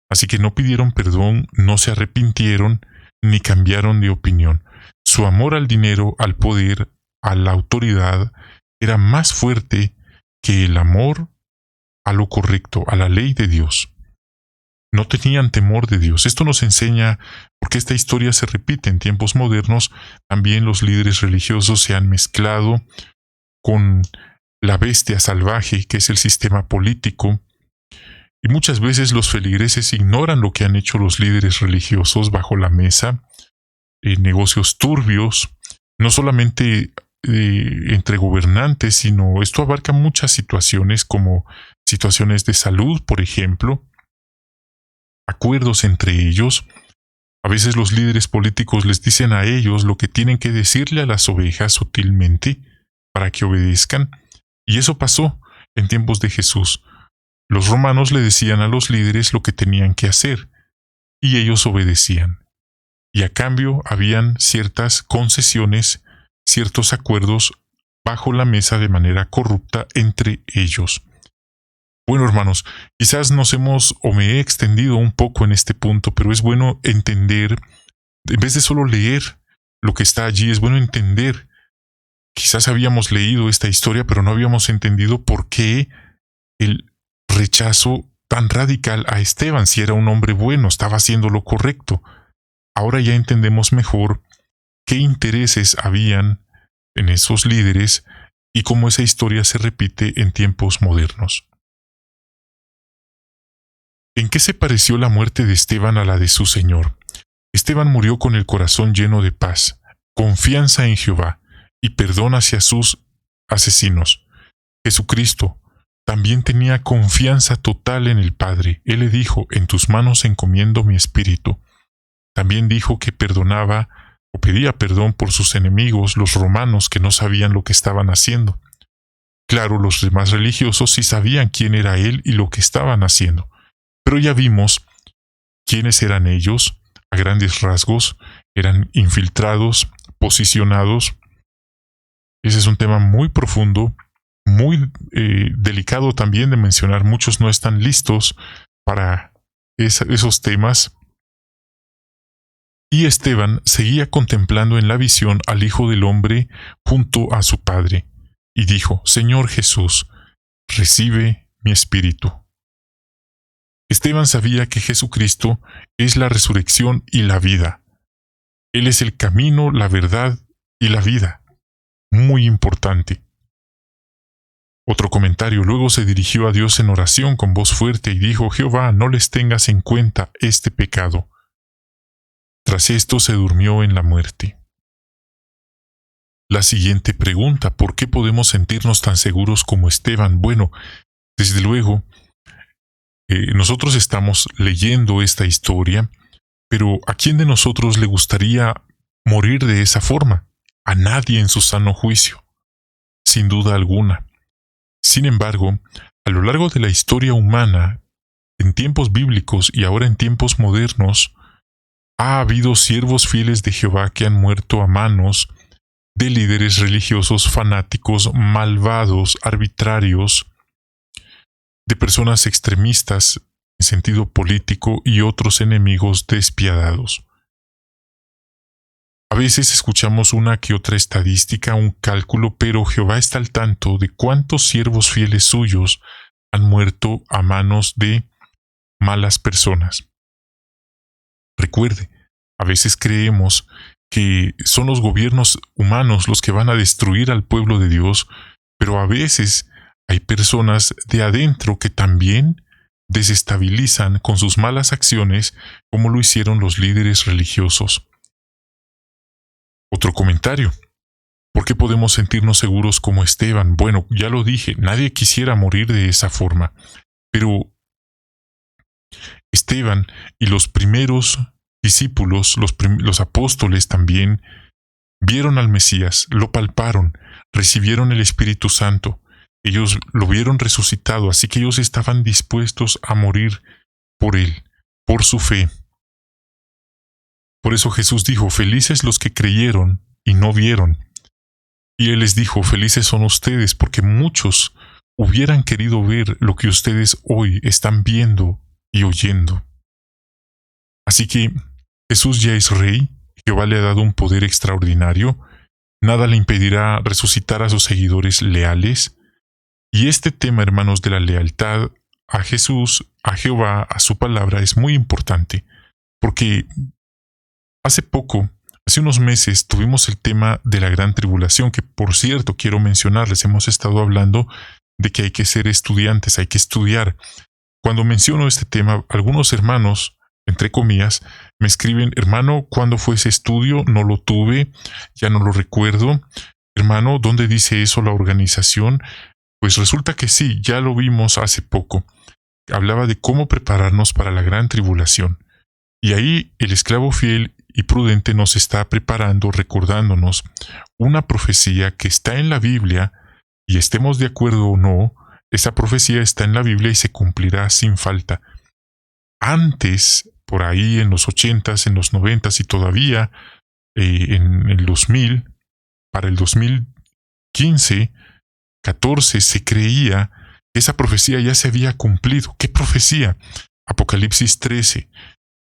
Así que no pidieron perdón, no se arrepintieron, ni cambiaron de opinión. Su amor al dinero, al poder, a la autoridad, era más fuerte que el amor a lo correcto, a la ley de Dios. No tenían temor de Dios. Esto nos enseña, porque esta historia se repite en tiempos modernos, también los líderes religiosos se han mezclado con la bestia salvaje, que es el sistema político, y muchas veces los feligreses ignoran lo que han hecho los líderes religiosos bajo la mesa, negocios turbios, no solamente entre gobernantes, sino esto abarca muchas situaciones como situaciones de salud, por ejemplo, acuerdos entre ellos. A veces los líderes políticos les dicen a ellos lo que tienen que decirle a las ovejas sutilmente para que obedezcan, y eso pasó en tiempos de Jesús. Los romanos le decían a los líderes lo que tenían que hacer, y ellos obedecían. Y a cambio habían ciertas concesiones, ciertos acuerdos bajo la mesa de manera corrupta entre ellos. Bueno, hermanos, quizás me he extendido un poco en este punto, pero es bueno entender, en vez de solo leer lo que está allí, es bueno entender. Quizás habíamos leído esta historia, pero no habíamos entendido por qué el rechazo tan radical a Esteban, si era un hombre bueno, estaba haciendo lo correcto. Ahora ya entendemos mejor qué intereses habían en esos líderes y cómo esa historia se repite en tiempos modernos. ¿En qué se pareció la muerte de Esteban a la de su Señor? Esteban murió con el corazón lleno de paz, confianza en Jehová y perdón hacia sus asesinos. Jesucristo también tenía confianza total en el Padre. Él le dijo, en tus manos encomiendo mi espíritu. También dijo que perdonaba o pedía perdón por sus enemigos, los romanos, que no sabían lo que estaban haciendo. Claro, los demás religiosos sí sabían quién era él y lo que estaban haciendo. Pero ya vimos quiénes eran ellos, a grandes rasgos, eran infiltrados, posicionados. Ese es un tema muy profundo, muy delicado también de mencionar. Muchos no están listos para esos temas. Y Esteban seguía contemplando en la visión al Hijo del Hombre junto a su Padre, y dijo, Señor Jesús, recibe mi espíritu. Esteban sabía que Jesucristo es la resurrección y la vida. Él es el camino, la verdad y la vida. Muy importante. Otro comentario, luego se dirigió a Dios en oración con voz fuerte y dijo, Jehová, no les tengas en cuenta este pecado. Tras esto se durmió en la muerte. La siguiente pregunta, ¿por qué podemos sentirnos tan seguros como Esteban? Bueno, desde luego, nosotros estamos leyendo esta historia, pero ¿a quién de nosotros le gustaría morir de esa forma? A nadie en su sano juicio, sin duda alguna. Sin embargo, a lo largo de la historia humana, en tiempos bíblicos y ahora en tiempos modernos, ha habido siervos fieles de Jehová que han muerto a manos de líderes religiosos fanáticos, malvados, arbitrarios, de personas extremistas en sentido político y otros enemigos despiadados. A veces escuchamos una que otra estadística, un cálculo, pero Jehová está al tanto de cuántos siervos fieles suyos han muerto a manos de malas personas. Recuerde, a veces creemos que son los gobiernos humanos los que van a destruir al pueblo de Dios, pero a veces hay personas de adentro que también desestabilizan con sus malas acciones, como lo hicieron los líderes religiosos. Otro comentario. ¿Por qué podemos sentirnos seguros como Esteban? Bueno, ya lo dije, nadie quisiera morir de esa forma, pero Esteban y los primeros discípulos, los apóstoles también, vieron al Mesías, lo palparon, recibieron el Espíritu Santo. Ellos lo vieron resucitado, así que ellos estaban dispuestos a morir por él, por su fe. Por eso Jesús dijo, felices los que creyeron y no vieron. Y él les dijo, felices son ustedes, porque muchos hubieran querido ver lo que ustedes hoy están viendo y oyendo. Así que Jesús ya es rey, Jehová le ha dado un poder extraordinario, nada le impedirá resucitar a sus seguidores leales. Y este tema, hermanos, de la lealtad a Jesús, a Jehová, a su palabra, es muy importante, porque hace unos meses, tuvimos el tema de la gran tribulación, que por cierto quiero mencionarles, hemos estado hablando de que hay que ser estudiantes, hay que estudiar. Cuando menciono este tema, algunos hermanos, entre comillas, me escriben, hermano, ¿cuándo fue ese estudio? No lo tuve, ya no lo recuerdo. Hermano, ¿dónde dice eso la organización? Pues resulta que sí, ya lo vimos hace poco. Hablaba de cómo prepararnos para la gran tribulación. Y ahí el esclavo fiel y prudente nos está preparando, recordándonos una profecía que está en la Biblia, y estemos de acuerdo o no, esa profecía está en la Biblia y se cumplirá sin falta. Antes, por ahí en los 80s, en los 90s y todavía en el 2000, para el 2015, 14, se creía que esa profecía ya se había cumplido. ¿Qué profecía? Apocalipsis 13,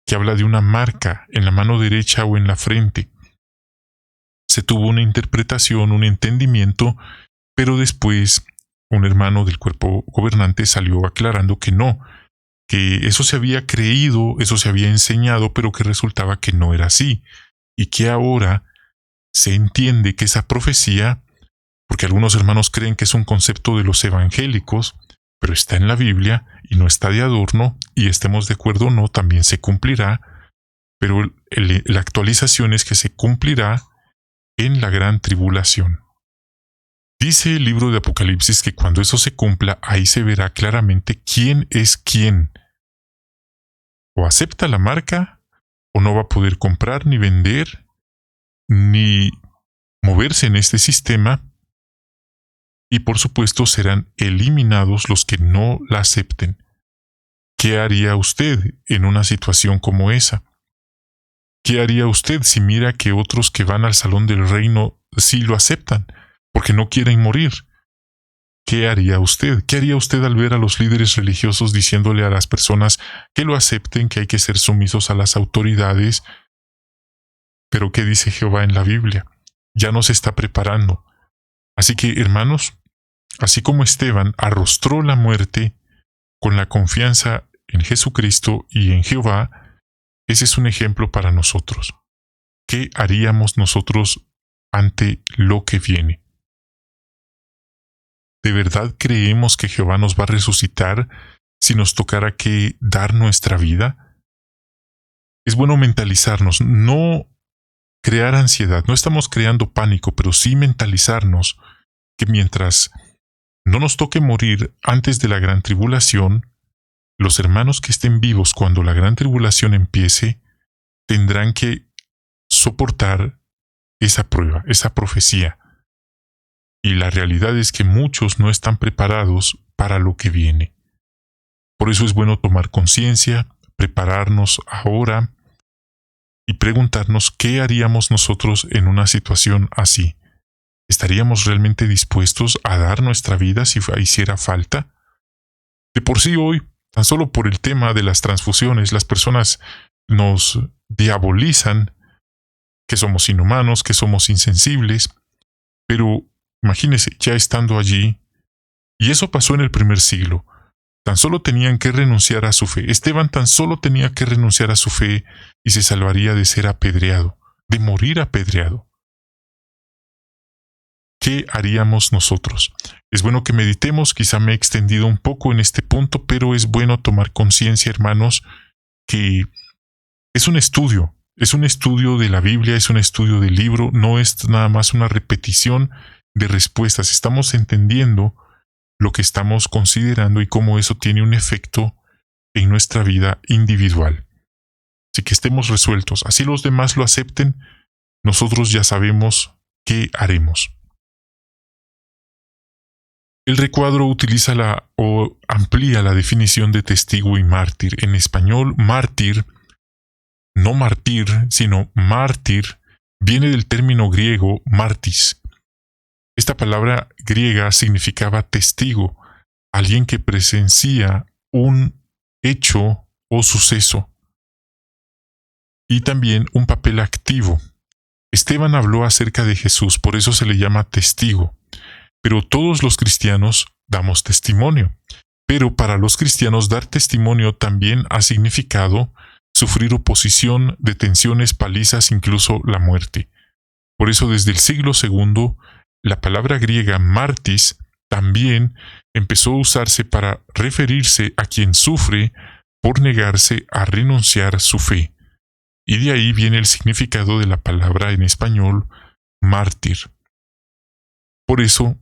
que habla de una marca en la mano derecha o en la frente. Se tuvo una interpretación, un entendimiento, pero después un hermano del cuerpo gobernante salió aclarando que no, que eso se había creído, eso se había enseñado, pero que resultaba que no era así, y que ahora se entiende que esa profecía, porque algunos hermanos creen que es un concepto de los evangélicos, pero está en la Biblia y no está de adorno, y estemos de acuerdo o no, también se cumplirá, pero la actualización es que se cumplirá en la gran tribulación. Dice el libro de Apocalipsis que cuando eso se cumpla, ahí se verá claramente quién es quién. O acepta la marca, o no va a poder comprar, ni vender, ni moverse en este sistema, y por supuesto serán eliminados los que no la acepten. ¿Qué haría usted en una situación como esa? ¿Qué haría usted si mira que otros que van al salón del reino sí lo aceptan, porque no quieren morir? ¿Qué haría usted? ¿Qué haría usted al ver a los líderes religiosos diciéndole a las personas que lo acepten, que hay que ser sumisos a las autoridades? Pero ¿qué dice Jehová en la Biblia? Ya nos está preparando. Así que, hermanos, así como Esteban arrostró la muerte con la confianza en Jesucristo y en Jehová, ese es un ejemplo para nosotros. ¿Qué haríamos nosotros ante lo que viene? ¿De verdad creemos que Jehová nos va a resucitar si nos tocara que dar nuestra vida? Es bueno mentalizarnos, no crear ansiedad. No estamos creando pánico, pero sí mentalizarnos que mientras no nos toque morir antes de la gran tribulación, los hermanos que estén vivos cuando la gran tribulación empiece tendrán que soportar esa prueba, esa profecía. Y la realidad es que muchos no están preparados para lo que viene. Por eso es bueno tomar conciencia, prepararnos ahora y preguntarnos qué haríamos nosotros en una situación así. ¿Estaríamos realmente dispuestos a dar nuestra vida si hiciera falta? De por sí hoy, tan solo por el tema de las transfusiones, las personas nos diabolizan que somos inhumanos, que somos insensibles, pero imagínense, ya estando allí, y eso pasó en el primer siglo, tan solo tenían que renunciar a su fe. Esteban tan solo tenía que renunciar a su fe y se salvaría de ser apedreado, de morir apedreado. ¿Qué haríamos nosotros? Es bueno que meditemos, quizá me he extendido un poco en este punto, pero es bueno tomar conciencia, hermanos, que es un estudio de la Biblia, es un estudio del libro, no es nada más una repetición de respuestas. Estamos entendiendo lo que estamos considerando y cómo eso tiene un efecto en nuestra vida individual. Así que estemos resueltos. Así los demás lo acepten, nosotros ya sabemos qué haremos. El recuadro utiliza o amplía la definición de testigo y mártir. En español, mártir, no martir, sino mártir, viene del término griego martis. Esta palabra griega significaba testigo, alguien que presencia un hecho o suceso, y también un papel activo. Esteban habló acerca de Jesús, por eso se le llama testigo. Pero todos los cristianos damos testimonio. Pero para los cristianos dar testimonio también ha significado sufrir oposición, detenciones, palizas, incluso la muerte. Por eso desde el siglo II, la palabra griega martis también empezó a usarse para referirse a quien sufre por negarse a renunciar a su fe. Y de ahí viene el significado de la palabra en español mártir. Por eso,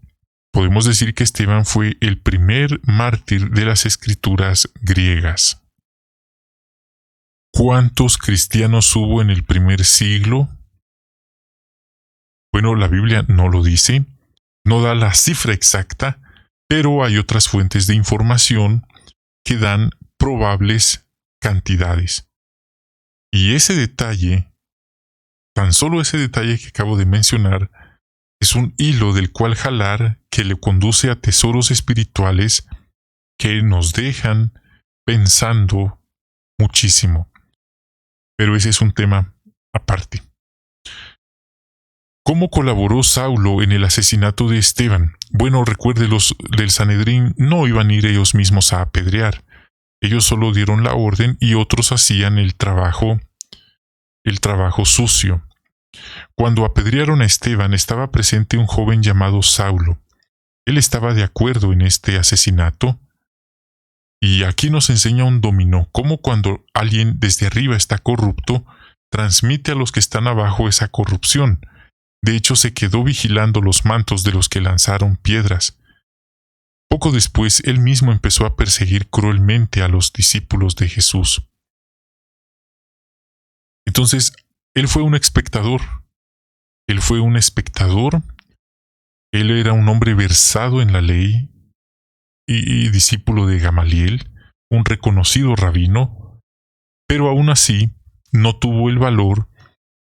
podemos decir que Esteban fue el primer mártir de las escrituras griegas. ¿Cuántos cristianos hubo en el primer siglo? Bueno, la Biblia no lo dice, no da la cifra exacta, pero hay otras fuentes de información que dan probables cantidades. Y ese detalle, tan solo ese detalle que acabo de mencionar, es un hilo del cual jalar que le conduce a tesoros espirituales que nos dejan pensando muchísimo. Pero ese es un tema aparte. ¿Cómo colaboró Saulo en el asesinato de Esteban? Bueno, recuerde, los del Sanedrín no iban a ir ellos mismos a apedrear. Ellos solo dieron la orden y otros hacían el trabajo sucio. Cuando apedrearon a Esteban estaba presente un joven llamado Saulo. Él estaba de acuerdo en este asesinato. Y aquí nos enseña un dominó, cómo cuando alguien desde arriba está corrupto, transmite a los que están abajo esa corrupción. De hecho, se quedó vigilando los mantos de los que lanzaron piedras. Poco después, él mismo empezó a perseguir cruelmente a los discípulos de Jesús. Entonces, él fue un espectador. Él era un hombre versado en la ley y discípulo de Gamaliel, un reconocido rabino, pero aún así no tuvo el valor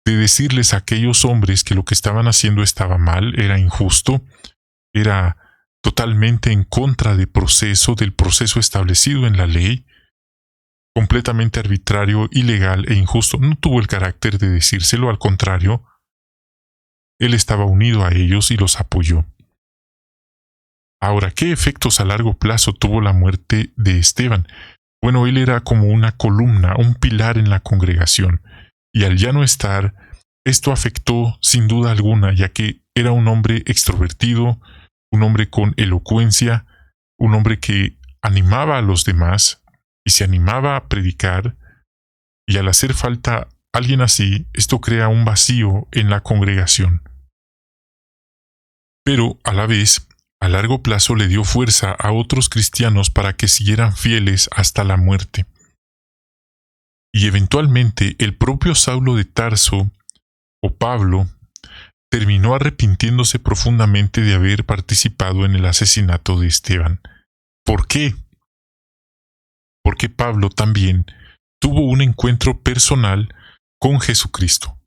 de decirles a aquellos hombres que lo que estaban haciendo estaba mal, era injusto, era totalmente en contra del proceso establecido en la ley, completamente arbitrario, ilegal e injusto. No tuvo el carácter de decírselo, al contrario, él estaba unido a ellos y los apoyó. Ahora, ¿qué efectos a largo plazo tuvo la muerte de Esteban? Bueno, él era como una columna, un pilar en la congregación, y al ya no estar, esto afectó sin duda alguna, ya que era un hombre extrovertido, un hombre con elocuencia, un hombre que animaba a los demás y se animaba a predicar, y al hacer falta alguien así, esto crea un vacío en la congregación. Pero, a la vez, a largo plazo le dio fuerza a otros cristianos para que siguieran fieles hasta la muerte. Y eventualmente el propio Saulo de Tarso, o Pablo, terminó arrepintiéndose profundamente de haber participado en el asesinato de Esteban. ¿Por qué? Porque Pablo también tuvo un encuentro personal con Jesucristo.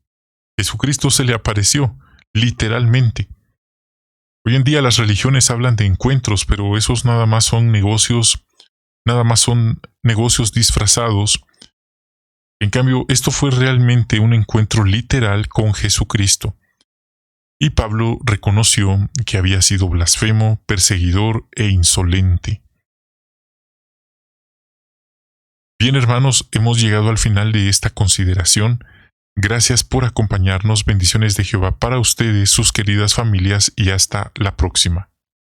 Jesucristo se le apareció, literalmente. Hoy en día las religiones hablan de encuentros, pero esos nada más son negocios disfrazados En cambio, esto fue realmente un encuentro literal con Jesucristo. Y Pablo reconoció que había sido blasfemo, perseguidor e insolente. Bien, hermanos, hemos llegado al final de esta consideración. Gracias por acompañarnos. Bendiciones de Jehová para ustedes, sus queridas familias, y hasta la próxima.